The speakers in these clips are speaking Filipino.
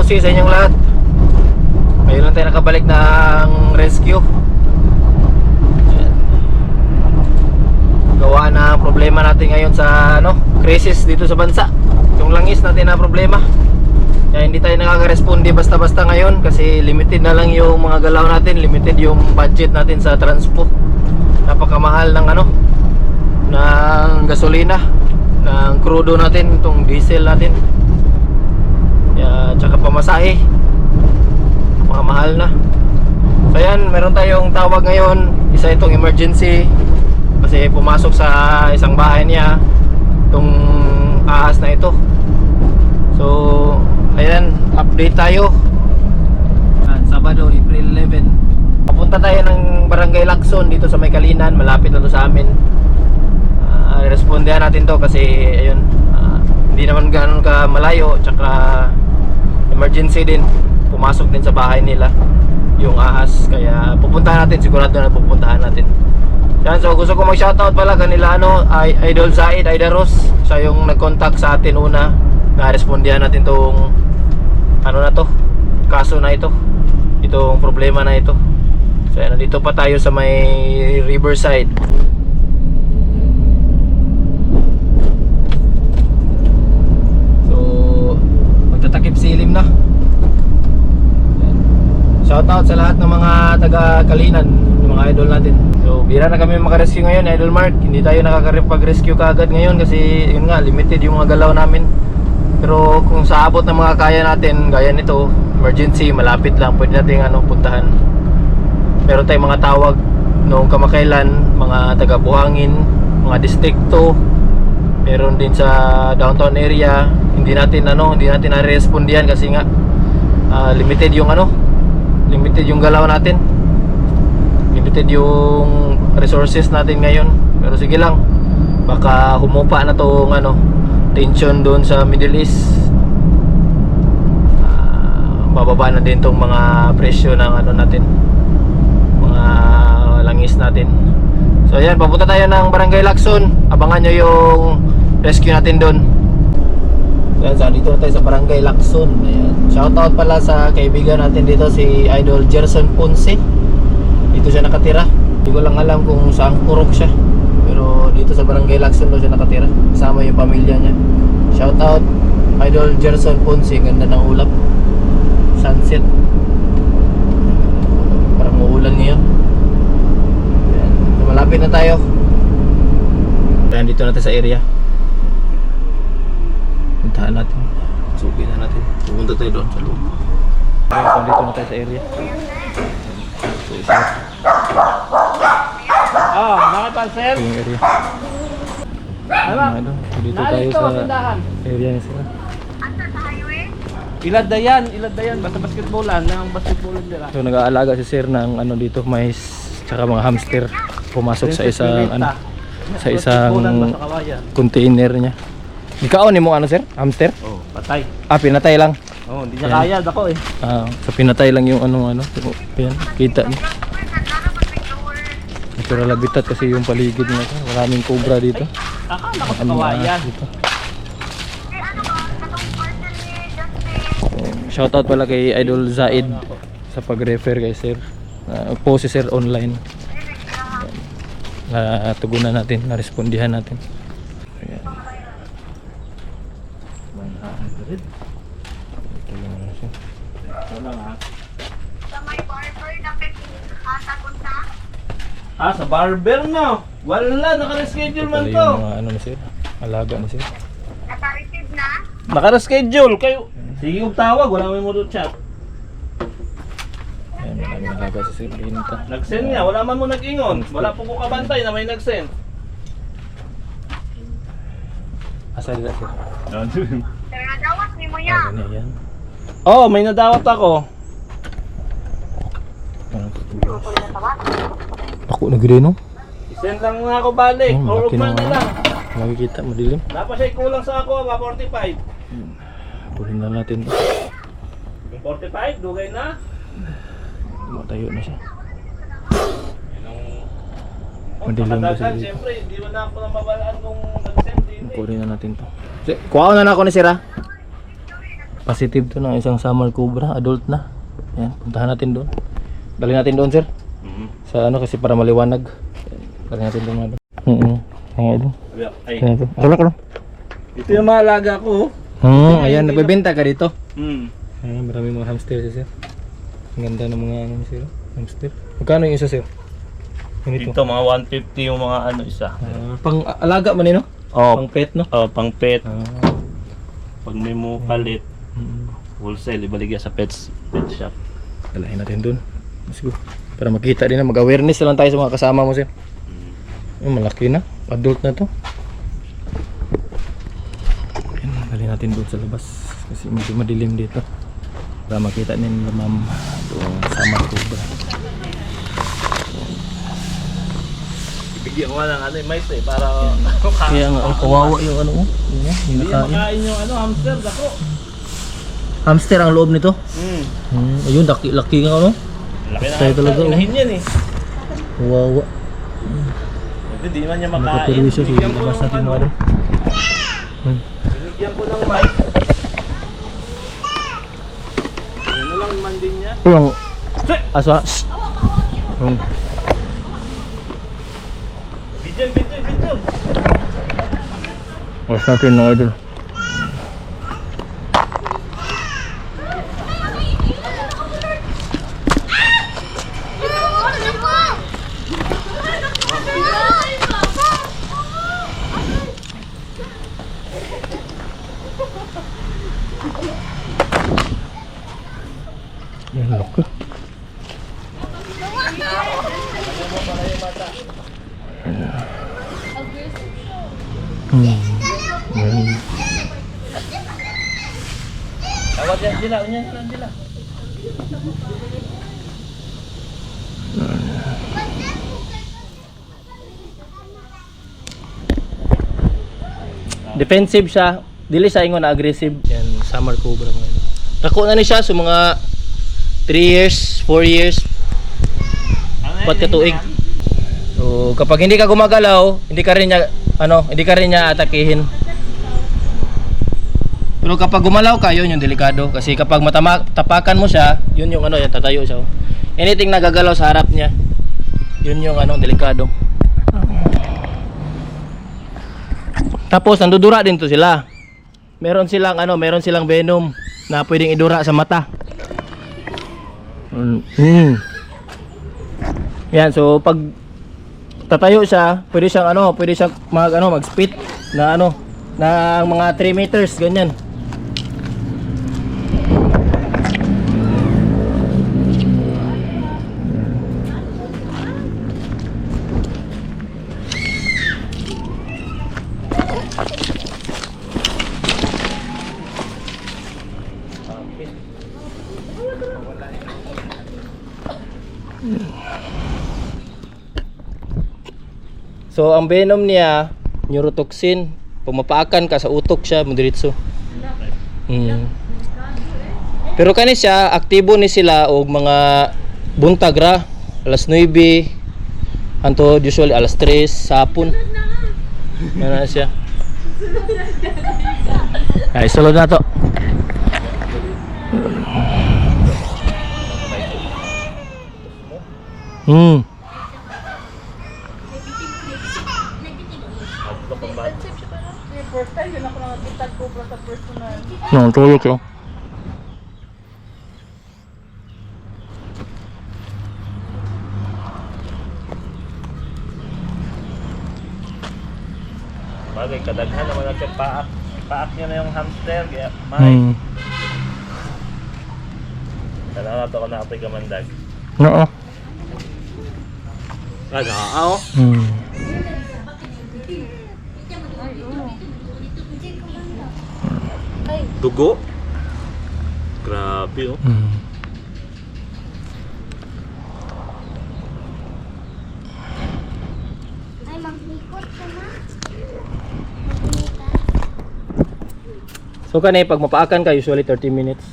Pusi sa inyong lahat. Ngayon lang tayo nakabalik ng rescue. Ayan. Gawa na problema natin ngayon sa crisis dito sa bansa. Yung langis natin na problema. Kaya hindi tayo nakaka-responde basta-basta ngayon kasi limited na lang yung mga galaw natin, limited yung budget natin sa transpo. Napakamahal ng ng gasolina, ng crudo natin, itong diesel natin. Kaya tsaka pamasahe. Mga mahal na. So yan, meron tayong tawag ngayon. Isa itong emergency kasi pumasok sa isang bahay niya itong ahas na ito. So ayan, update tayo. Sabado, April 11. Papunta tayo ng Barangay Lacson dito sa May Kalinan. Malapit na to sa amin. Respondihan natin to kasi ayun, hindi naman ganoon ka malayo. Tsaka emergency din. Pumasok din sa bahay nila yung ahas. Kaya pupuntahan natin, sigurado na pupuntahan natin. Yan, so gusto ko mag-shoutout pala kanila Idol Zaid Aidaros. Siya yung nag-contact sa atin una. Na-respondihan natin tong kaso na ito, itong problema na ito. So yan, nandito pa tayo sa may Riverside. So magtatakip silim na. Yan. Shoutout sa lahat ng mga taga Kalinan, ng mga idol natin. So bira na kami makarescue ngayon, Idol Mark. Hindi tayo nakakapag-rescue kaagad ngayon kasi yun nga, limited yung mga galaw namin. Pero kung sa abot ng mga kaya natin, gaya nito, emergency, malapit lang, pwede natin puntahan. Meron tayong mga tawag noong kamakailan, mga taga-Buhangin, mga distrikto. Meron din sa downtown area. Hindi natin na-respondihan kasi nga limited yung limited yung galaw natin. Limited yung resources natin ngayon. Pero sige lang, baka humupa na tong tension doon sa Middle East. Bababa na din tong mga presyo ng natin, mga langis natin. So ayan, papunta tayo ng Barangay Lacson. Abangan nyo yung rescue natin doon. Ayan, so dito na tayo sa Barangay Lacson. Ayan. Shoutout pala sa kaibigan natin dito, si Idol Gerson Ponce. Dito siya nakatira. Hindi ko lang alam kung saan purok siya, pero dito sa Barangay Lacson daw siya nakatira, kasama yung pamilya niya. Shoutout Idol Gerson Ponce. Ganda ng ulap, sunset, parang uulan ngayon. Ayan. So, malapit na tayo. Ayan, dito natin sa area. Puntahan natin, subi na natin. Pupunta tayo doon sa loob. Ayan, dito na tayo sa area. Nakapansel? Yung area. Dito tayo sa area niya sila. Ilad na yan, basta basketballan, ng basketballan nila. So nag-aalaga si sir ng dito, mais tsaka mga hamster. Pumasok sa isang container niya. Ikaw ni mo sir? Hamster? Oh, patay. Pinatay lang. Oh, hindi niya kaya ako eh. So pinatay lang yung Ayan, kita niyo. Natural habitat kasi yung paligid niya. Maraming cobra dito. Akala ko sa kawayan. Shoutout pala kay Idol Zaid sa pag-refer kay sir. Post si sir online. Tugunan natin, na-respondihan natin. Ayan. Sa barber na. Wala, naka-reschedule man to. Yung mga sir, alaga na sir. Naka-receive na? Naka-reschedule kayo. Sige yung tawag, wala may mo doon chat. Ayan, maraming alaga si sir. Nag-send niya, wala man mo nag-ingon. Wala po ko kabantay na may nag-send. Asa nila sir? Pero nadawat ni mo yan. Yan. Oh, may nadawat ako. Ako nagre no? I-send lang nga ako balik. Or man na lang. Makikita, madilim. Dapat siya kulang sa ako, 45. Pulin na natin to. Yung 45, dugay na. Matayo na siya. Madilim Madilim kasi dito. siyempre, hindi mo na ako na mabalaan kung nag-send din. Pulin na natin to. Kuha na ako ni sir ha. Positive to ng isang summer cobra, adult na. Yan, puntahan natin doon. Dali natin doon, sir. Sa ano kasi para maliwanag. Yan, dali natin doon. Kaya doon. Ay, Kaya doon. Ako lang. ito yung mga alaga ko. Ayan, nagbebenta ka dito. Hmm. Ayan, marami mga hamster siya, sir. Ang ganda ng mga ano, sir. Hamster. Magkano yung isa, sir? Ganito. Dito mga 150 yung mga ano isa. Pang alaga man no? Oh, Pang pet, no? pang pet. Ah. Pag may mo palit, wholesale, ibaligya sa pet shop. Dalahin natin dun. Let's go. Para makita din na, mag-awareness na lang tayo sa mga kasama mo, sir. Malaki na. Adult na to. Ayan, dali natin doon sa labas. Kasi medyo madilim dito. Para makita nila ma'am doon sama cobra. Ibigyan ko nga ng ano, mais para Kaya nga, ang kawawa yung ano, yung hindi nakain. makain yung ano, hamster, dako. Hamster ang loob nito. Ayun, laki nga ano. Laki na Tayo talaga, hamster, inahin yan eh. Kawawa. Hindi man niya makain. Nakaperwisyo, sige, Binigyan ko labas ng natin ano, mo ano. binigyan ko ng mais. Ano lang man din niya. Yung aswa. Video. Mas natin na idol. Yan, laki. Yan. Tawag yan sila, unyan sila. Defensive siya, dili sa ingon na aggressive. Yan, summer cobra mga ito. Dako na ni siya sa mga 3 years, 4 years, pat katuig. So kapag hindi ka gumagalaw, hindi ka rin niya atakihin. Pero kapag gumalaw ka, yun yung delikado kasi kapag tapakan mo siya, yun yung ano, yan tatayo siya. Anything na gagalaw sa harap niya, yun yung delikado. Tapos nandudura din to sila. Meron silang venom na pwedeng idura sa mata. Yan, so pag tatayo siya, pwede siyang mag-spit na na mga 3 meters ganyan. So ang venom niya, neurotoxin. Pumapaakan ka sa utok siya, madiritso. Pero kani siya, aktibo ni sila og mga buntag ra, alas 9 anto usually alas 3 sa hapon. Ano na siya? Ay, sulod na to. First time yun ako nakakita cobra sa personal. No, tulog lang. Bagay, kadaghan naman natin paak niya na yung hamster, kaya may. Salamat ako na apoy kamandag. Oo. Oo. Dugo? Grabe oh. Ay, mag-ikot ka na. So kani pag mapaakan ka usually 30 minutes.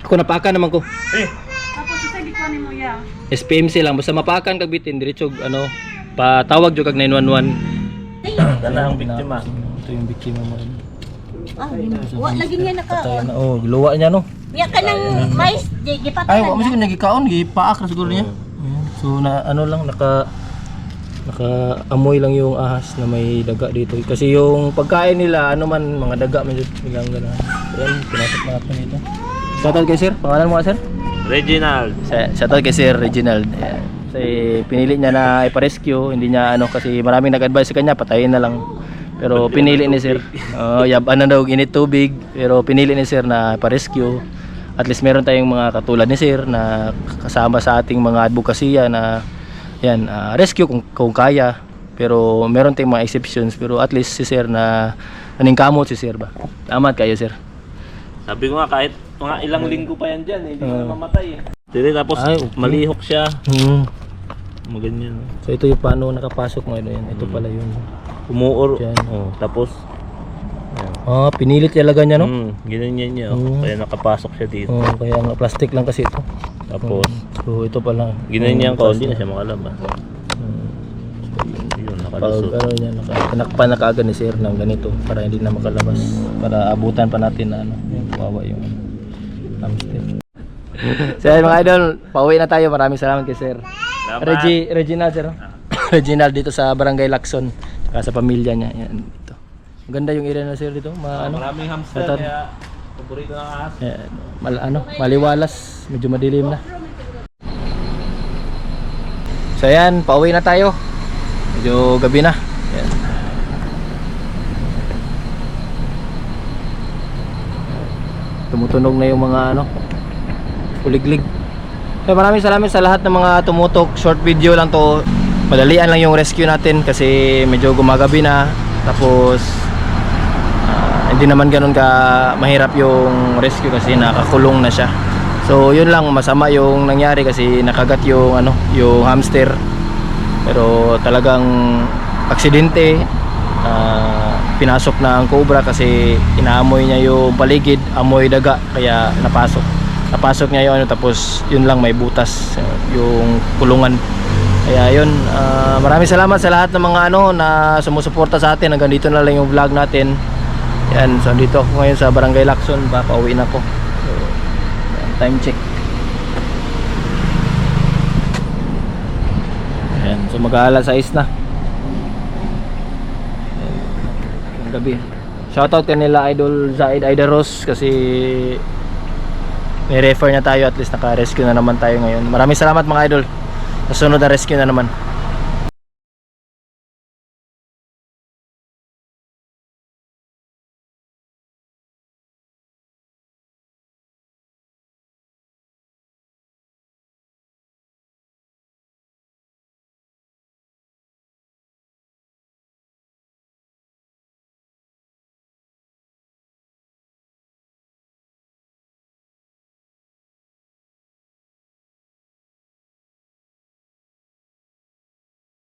Ako napaakan naman ko. Tapos isa di ko mo ya. SPMC lang basta mapaakan kag bitin diretso patawag jud kag 911. Dala ang biktima. Ito yung biktima mo rin. Wa lagi niya Patay nakaon. na. Oh, luwa niya no. Ya ka nang mais, di Ay, gipatalan wa mo na. siguro nagikaon, gipaak na siguro niya. Ayan. So na ano lang naka amoy lang yung ahas na may daga dito. Kasi yung pagkain nila ano man mga daga medyo bilang gano'n. Ayan, pinasok natin dito. Shoutout kay sir, pangalan mo nga sir? Reginald. Shoutout kay Sir Reginald. Ayan. Kasi pinili niya na ipa-rescue, hindi niya ano kasi maraming nag-advise sa kanya patayin na lang. Pero pinili ni Sir. Yaban na daw init tubig, pero pinili ni Sir na ipa-rescue. At least meron tayong mga katulad ni Sir na kasama sa ating mga advokasya na yan, rescue kung kaya. Pero meron tayong mga exceptions, pero at least si Sir na naningkamot si Sir ba. Tama kayo Sir. Sabi ko nga kahit mga ilang linggo pa yan dyan, hindi na mamatay eh. Tapos Ay, okay. malihok siya. Maganyan. So ito yung paano nakapasok mo yan. Ito pala yun. Umuor. Dyan. Tapos Pinilit talaga niya no? Ginanyan niya. Kaya nakapasok siya dito. Kaya nga plastic lang kasi ito. Tapos So ito pala. ginanyan ko, hindi na siya makalabas. Yun, Pag nakalusot. ano niya, tinakpan na kaagad ni Sir ng ganito para hindi na makalabas. Para abutan pa natin na ano, yung kawawa yung hamster. So yan, mga idol, pauwi na tayo. Maraming salamat kay Sir. Reginald Sir. Reginald dito sa Barangay Lacson. Saka sa pamilya niya. Yan, dito. Maganda yung area na Sir dito. Maraming hamster Ito. kaya paborito ng ahas. Yan, maliwalas. Medyo madilim na. So yan, pauwi na tayo. Medyo gabi na. Yan. Tumutunog na yung mga kuliglig. So, maraming salamat sa lahat ng mga tumutok. Short video lang to. Madalian lang yung rescue natin kasi medyo gumagabi na. Tapos hindi naman ganun ka mahirap yung rescue kasi nakakulong na siya. So yun lang, masama yung nangyari kasi nakagat yung yung hamster. Pero talagang aksidente. Pinasok na ang cobra kasi inaamoy niya yung paligid, amoy daga, kaya napasok niya yung tapos yun lang, may butas yung kulungan. Kaya yun, maraming salamat sa lahat ng mga na sumusuporta sa atin. Hanggang dito na lang yung vlog natin. Yan, so dito ako ngayon sa Barangay Lacson, pauwi na ako. So, yan, time check. Yan, so mag-aalas 6 na. Gabi. Shoutout kanila Idol Zaid Aidaros kasi may refer na tayo, at least naka-rescue na naman tayo ngayon. Maraming salamat mga idol. Sa sunod na rescue na naman.